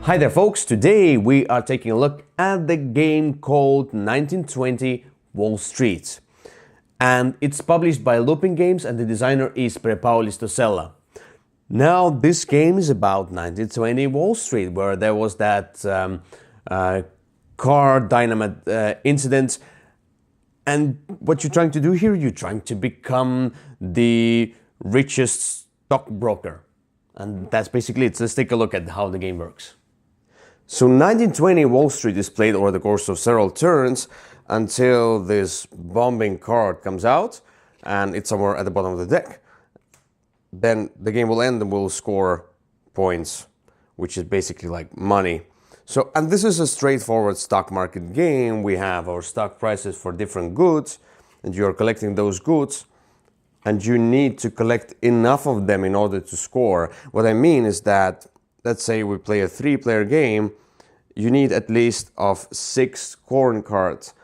Hi there folks, today we are taking a look at the game called 1920 Wall Street. And it's published by Looping Games and the designer is Perepai Llistosella. Now this game is about 1920 Wall Street, where there was that car dynamite incident. And what you're trying to do here, you're trying to become the richest stockbroker. And that's basically it. So let's take a look at how the game works. So 1920 Wall Street is played over the course of several turns until this bombing card comes out and it's somewhere at the bottom of the deck. Then the game will end and we'll score points, which is basically like money. So, and this is a straightforward stock market game. We have our stock prices for different goods and you're collecting those goods and you need to collect enough of them in order to score. What I mean is that, let's say we play a 3-player game, you need at least of 6 corn cards,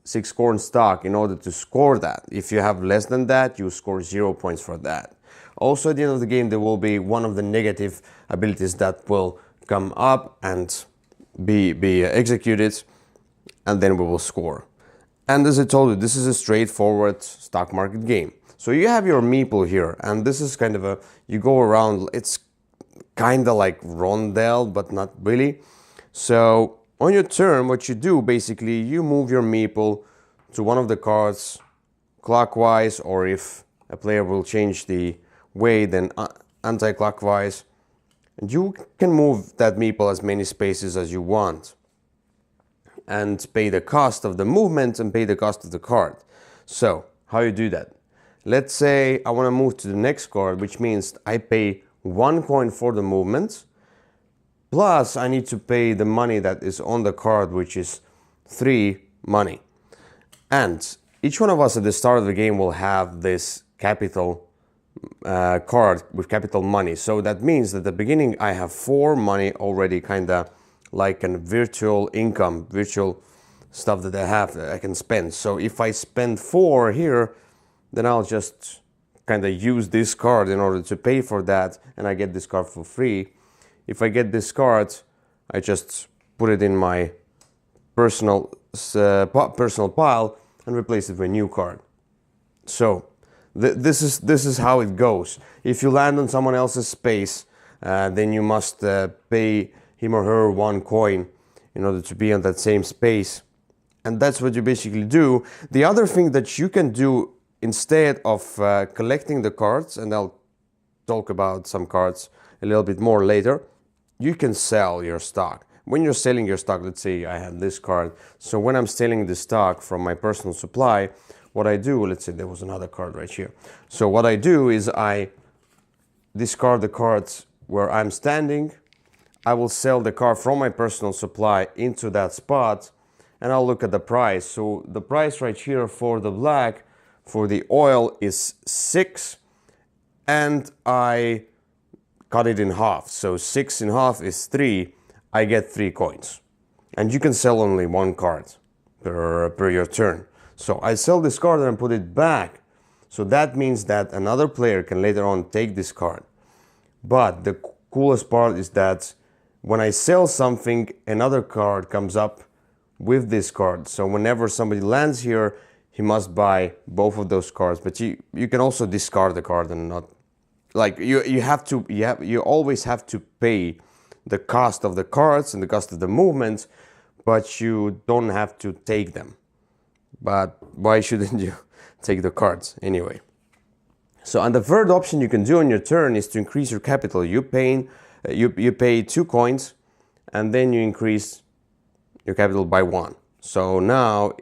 6 corn stock in order to score that. If you have less than that, you score 0 points for that. Also at the end of the game, there will be one of the negative abilities that will come up and be executed, and then we will score. And as I told you, this is a straightforward stock market game. So you have your meeple here, and this is kind of a, you go around, it's kind of like rondel, but not really. So on your turn, what you do basically, you move your meeple to one of the cards clockwise, or if a player will change the way, then anti-clockwise. And you can move that meeple as many spaces as you want and pay the cost of the movement and pay the cost of the card. So how you do that? Let's say I want to move to the next card, which means I pay 1 coin for the movement, plus I need to pay the money that is on the card, which is 3 money. And each one of us at the start of the game will have this capital card with capital money. So that means that at the beginning I have 4 money already, kind of like a virtual income, virtual stuff that I have that I can spend. So if I spend 4 here, then I'll just kind of use this card in order to pay for that, and I get this card for free. If I get this card, I just put it in my personal pile and replace it with a new card. So this is how it goes. If you land on someone else's space, then you must pay him or her 1 coin in order to be on that same space. And that's what you basically do. The other thing that you can do instead of collecting the cards, and I'll talk about some cards a little bit more later, you can sell your stock. When you're selling your stock, let's say I have this card. So when I'm selling the stock from my personal supply, what I do, let's say there was another card right here. So what I do is I discard the cards where I'm standing. I will sell the card from my personal supply into that spot, and I'll look at the price. So the price right here for the black, for the oil, is 6, and I cut it in half. So 6 in half is 3. I get 3 coins. And you can sell only 1 card per your turn. So I sell this card and put it back. So that means that another player can later on take this card. But the coolest part is that when I sell something, another card comes up with this card. So whenever somebody lands here, he must buy both of those cards. But you can also discard the card and not, like, you always have to pay the cost of the cards and the cost of the movement, but you don't have to take them. But why shouldn't you take the cards anyway? So, and the third option you can do on your turn is to increase your capital. You pay 2 coins, and then you increase your capital by 1. So now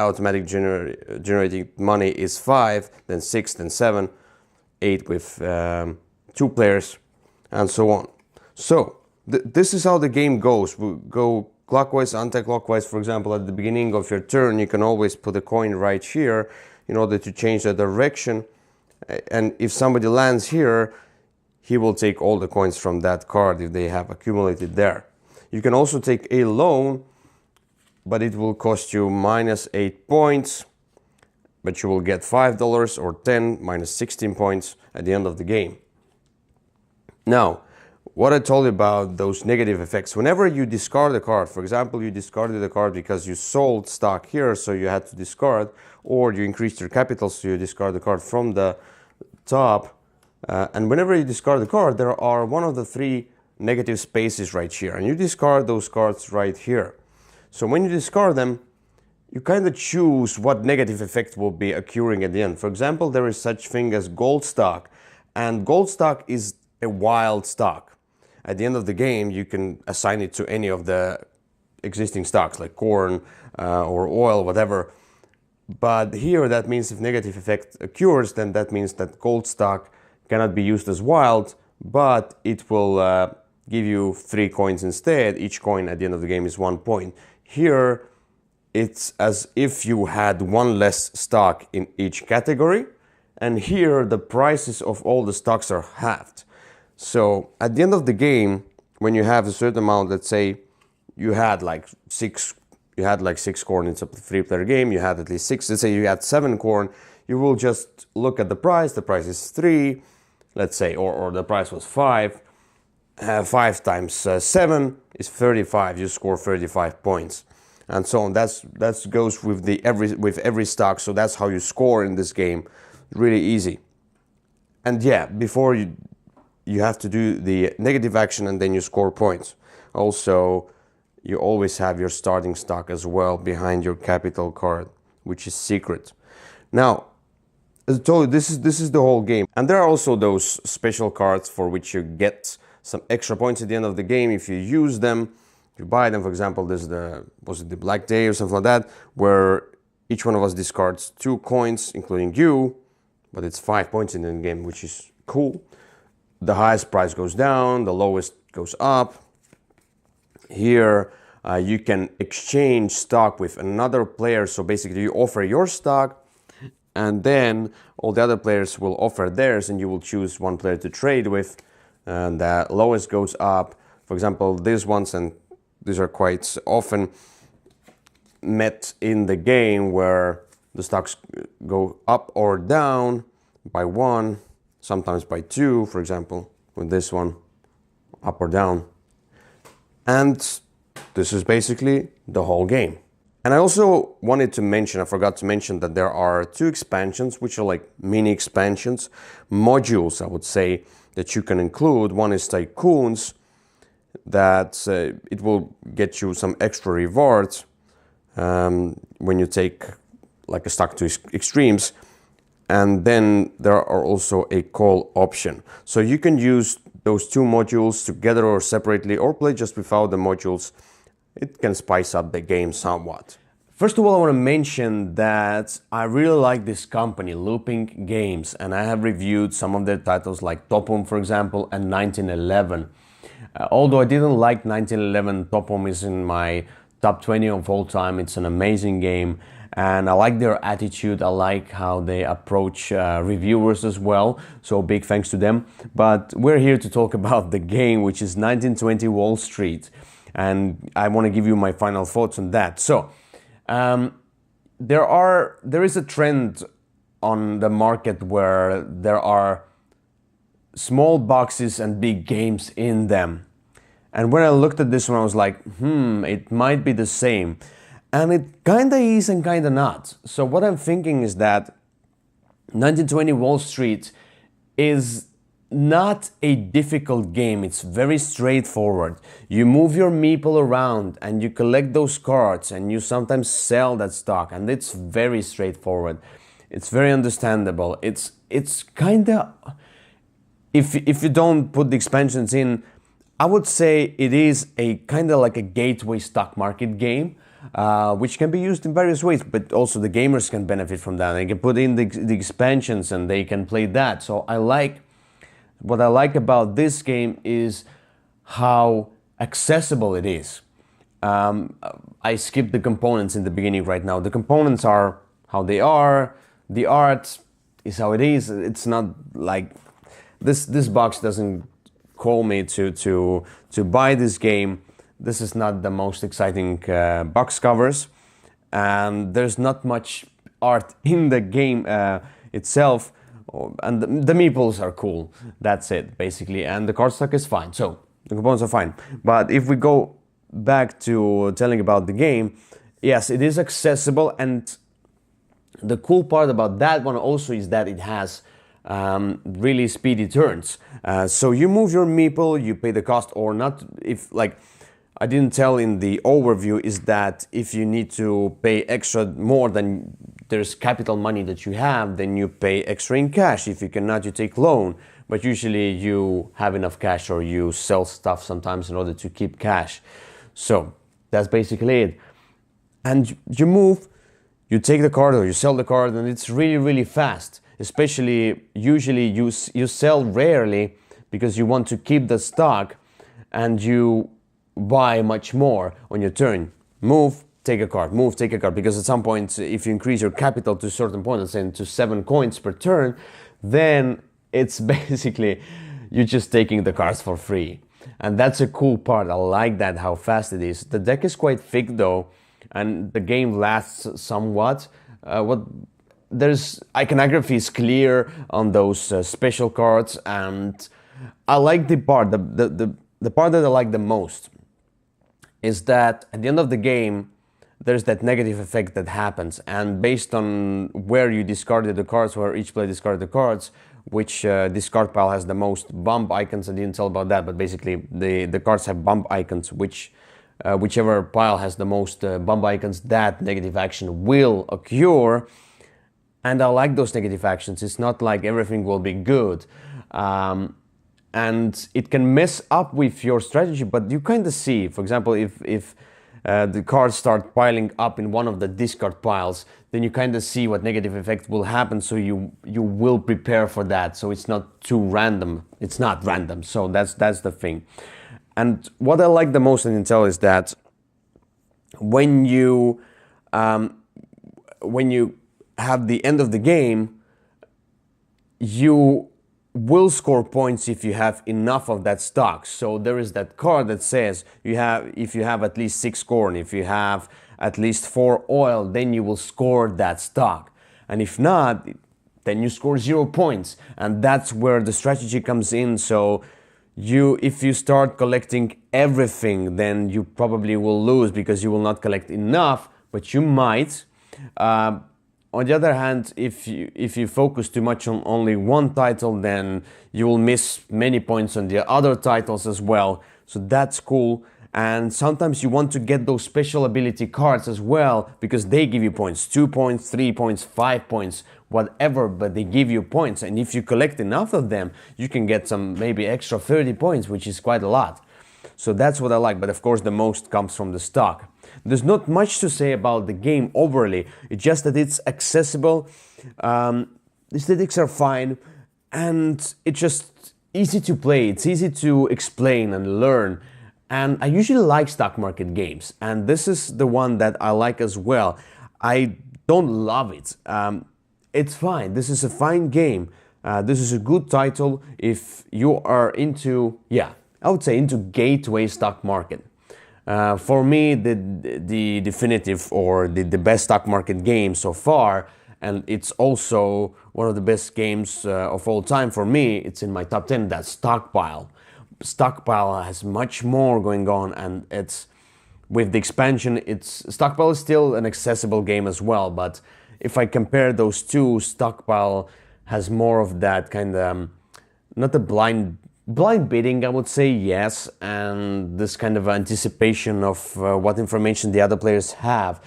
automatic generating money is 5, then 6, then 7, 8 with 2 players, and so on. So this is how the game goes. We go clockwise, anti-clockwise. For example, at the beginning of your turn, you can always put a coin right here in order to change the direction. And if somebody lands here, he will take all the coins from that card if they have accumulated there. You can also take a loan, but it will cost you minus 8 points, but you will get $5 or 10 minus 16 points at the end of the game. Now, what I told you about those negative effects, whenever you discard a card, for example, you discarded a card because you sold stock here, so you had to discard, or you increased your capital, so you discard the card from the top, and whenever you discard the card, there are one of the three negative spaces right here, and you discard those cards right here. So when you discard them, you kind of choose what negative effect will be occurring at the end. For example, there is such thing as gold stock, and gold stock is a wild stock. At the end of the game, you can assign it to any of the existing stocks like corn or oil, whatever. But here that means if negative effect occurs, then that means that gold stock cannot be used as wild, but it will give you 3 coins instead. Each coin at the end of the game is 1 point. Here, it's as if you had 1 less stock in each category, and here the prices of all the stocks are halved. So at the end of the game, when you have a certain amount, let's say you had like 6 corn. It's a 3-player game, you had at least 6, let's say you had 7 corn, you will just look at the price is 3, let's say, or the price was 5. 5 times 7 is 35, you score 35 points. And so on. That goes with every stock, so that's how you score in this game. Really easy. And yeah, before you have to do the negative action and then you score points. Also, you always have your starting stock as well behind your capital card, which is secret. Now, as I told you, this is the whole game. And there are also those special cards for which you get some extra points at the end of the game if you use them. You buy them, for example, this is the Black Day or something like that, where each one of us discards 2 coins, including you, but it's 5 points in the game, which is cool. The highest price goes down, the lowest goes up. Here, you can exchange stock with another player, so basically you offer your stock, and then all the other players will offer theirs, and you will choose one player to trade with, and the lowest goes up. For example, these ones, and these are quite often met in the game, where the stocks go up or down by 1, sometimes by 2, for example, with this one, up or down. And this is basically the whole game. And I also wanted to mention, I forgot to mention, that there are 2 expansions, which are like mini expansions, modules, I would say, that you can include. One is Tycoons, that it will get you some extra rewards when you take like a stock to extremes. And then there are also a call option. So you can use those 2 modules together or separately, or play just without the modules. It can spice up the game somewhat. First of all, I want to mention that I really like this company, Looping Games, and I have reviewed some of their titles like Topum, for example, and 1911. Although I didn't like 1911, Topum is in my top 20 of all time. It's an amazing game, and I like their attitude. I like how they approach reviewers as well, so big thanks to them. But we're here to talk about the game, which is 1920 Wall Street, and I want to give you my final thoughts on that. So there is a trend on the market where there are small boxes and big games in them. And when I looked at this one, I was like, it might be the same. And it kinda is and kinda not. So what I'm thinking is that 1920 Wall Street is not a difficult game. It's very straightforward. You move your meeple around and you collect those cards, and you sometimes sell that stock, and it's very straightforward. It's very understandable. It's kinda, if you don't put the expansions in, I would say it is a kinda like a gateway stock market game, which can be used in various ways, but also the gamers can benefit from that. They can put in the expansions and they can play that. So what I like about this game is how accessible it is. I skipped the components in the beginning right now. The components are how they are. The art is how it is. It's not like this box doesn't call me to buy this game. This is not the most exciting box covers, and there's not much art in the game itself. And the meeples are cool. That's it, basically. And the card stock is fine. So the components are fine. But if we go back to telling about the game, yes, it is accessible. And the cool part about that one also is that it has really speedy turns. So you move your meeple, you pay the cost or not. If like I didn't tell in the overview is that if you need to pay extra more than there's capital money that you have, then you pay extra in cash. If you cannot, you take loan. But usually you have enough cash or you sell stuff sometimes in order to keep cash. So that's basically it. And you move, you take the card or you sell the card, and it's really, really fast. Especially, usually you sell rarely because you want to keep the stock and you buy much more on your turn. Move, take a card, move, take a card, because at some point if you increase your capital to a certain point, let's say to 7 coins per turn, then it's basically you're just taking the cards for free. And that's a cool part. I like that, how fast it is. The deck is quite thick though, and the game lasts somewhat. There's iconography is clear on those special cards, and I like the part, the part that I like the most is that at the end of the game, there's that negative effect that happens. And based on where you discarded the cards, where each player discarded the cards, which discard pile has the most bump icons, I didn't tell about that, but basically the cards have bump icons, whichever pile has the most bump icons, that negative action will occur. And I like those negative actions. It's not like everything will be good. And it can mess up with your strategy, but you kind of see, for example, if the cards start piling up in one of the discard piles, then you kind of see what negative effect will happen, so you will prepare for that, so it's not too random. It's not random, so that's the thing. And what I like the most in Intel is that when you have the end of the game, you will score points if you have enough of that stock. So there is that card that says if you have at least 6 corn, if you have at least 4 oil, then you will score that stock. And if not, then you score 0 points. And that's where the strategy comes in. So if you start collecting everything, then you probably will lose because you will not collect enough, but you might. On the other hand, if you focus too much on only one title, then you will miss many points on the other titles as well. So that's cool. And sometimes you want to get those special ability cards as well, because they give you points, 2 points, 3 points, 5 points, whatever, but they give you points. And if you collect enough of them, you can get some maybe extra 30 points, which is quite a lot. So that's what I like, but of course the most comes from the stock. There's not much to say about the game overly, it's just that it's accessible, the aesthetics are fine, and it's just easy to play, it's easy to explain and learn. And I usually like stock market games, and this is the one that I like as well. I don't love it. It's fine, this is a fine game, this is a good title if you are into, I would say into gateway stock market. For me, the definitive or the best stock market game so far, and it's also one of the best games of all time for me, it's in my top 10, that's Stockpile. Stockpile has much more going on, and it's with the expansion, Stockpile is still an accessible game as well, but if I compare those two, Stockpile has more of that kind of, not a blind bidding, I would say, yes, and this kind of anticipation of what information the other players have.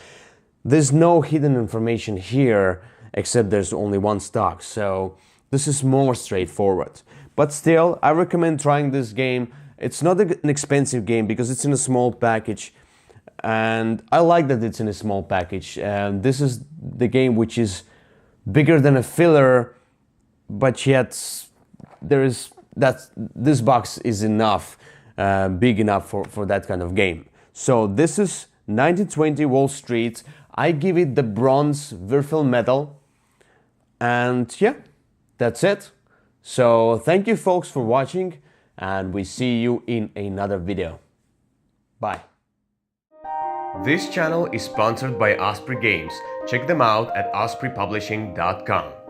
There's no hidden information here, except there's only one stock, so this is more straightforward. But still, I recommend trying this game. It's not an expensive game because it's in a small package, and I like that it's in a small package. And this is the game which is bigger than a filler, but yet this box is enough, big enough for that kind of game. So this is 1920 Wall Street. I give it the bronze Würfel medal, and yeah, that's it. So thank you folks for watching, and we see you in another video. Bye. This channel is sponsored by Osprey Games. Check them out at ospreypublishing.com.